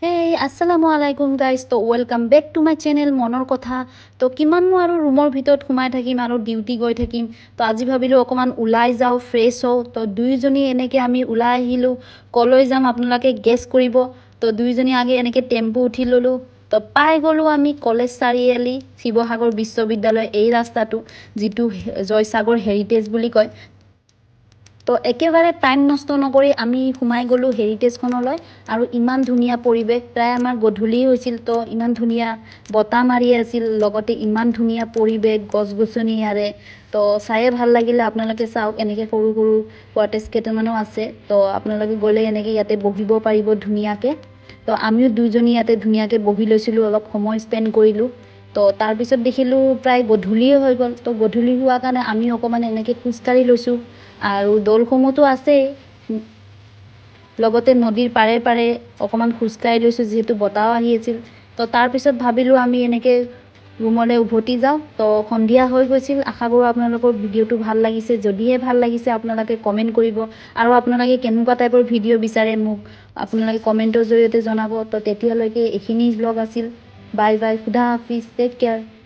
হেই আসসালামু আলাইকুম গাইজ তো welcome back to my channel মনৰ কথা তো কিমাননো আৰু ৰুমৰ ভিতৰত সোমাই থাকিম আৰু ডিউটি গৈ থাকিম তো আজি ভাবিলোঁ অকণমান ওলাই যাওঁ ফ্ৰেছ হওঁ তো দুয়োজনী এনেকৈ আমি ওলাই আহিলোঁ কলৈ যাম আপোনালোকে গেছ কৰিব তো দুয়োজনী আগে এনেকৈ টেম্পু উঠি ল'লোঁ তো পাই গ'লোঁ আমি কলেজ চাৰিআলি শিৱসাগৰ বিশ্ববিদ্যালয় এই ৰাস্তাটো যিটো জয়সাগৰ হেৰিটেজ বুলি কয় তো একেবাৰে টাইম নষ্ট নকৰি আমি সোমাই গ'লোঁ হেৰিটেজখনলৈ আৰু ইমান ধুনীয়া পৰিৱেশ প্ৰায় আমাৰ গধূলি হৈছিল তো ইমান ধুনীয়া বতাহ মাৰি আছিল লগতে ইমান ধুনীয়া পৰিৱেশ গছ গছনি ইয়াৰে তো চায়ে ভাল লাগিলে আপোনালোকে চাওক এনেকৈ সৰু সৰু কটেজ কেইটামানো আছে তো আপোনালোকে গ'লে এনেকৈ ইয়াতে বহিব পাৰিব ধুনীয়াকৈ তো আমিও দুইজনী ইয়াতে ধুনীয়াকৈ বহি লৈছিলোঁ অলপ সময় স্পেণ্ড কৰিলোঁ তো তাৰপিছত দেখিলোঁ প্ৰায় গধূলিয়ে হৈ গ'ল তো গধূলি হোৱাৰ কাৰণে আমি অকণমান এনেকৈ খোজকাঢ়ি লৈছোঁ আৰু দৌলসমূহতো আছেই লগতে নদীৰ পাৰে পাৰে অকণমান খোজকাঢ়ি লৈছোঁ যিহেতু বতাহও আহি আছিল তো তাৰপিছত ভাবিলোঁ আমি এনেকৈ ৰুমলৈ উভতি যাওঁ তো সন্ধিয়া হৈ গৈছিল আশা কৰোঁ আপোনালোকৰ ভিডিঅ'টো ভাল লাগিছে যদিহে ভাল লাগিছে আপোনালোকে কমেণ্ট কৰিব আৰু আপোনালোকে কেনেকুৱা টাইপৰ ভিডিঅ' বিচাৰে মোক আপোনালোকে কমেণ্টৰ জৰিয়তে জনাব তো তেতিয়ালৈকে এইখিনি ব্লগ আছিল বাই বাই খুদা হাফিজ টেক কেয়াৰ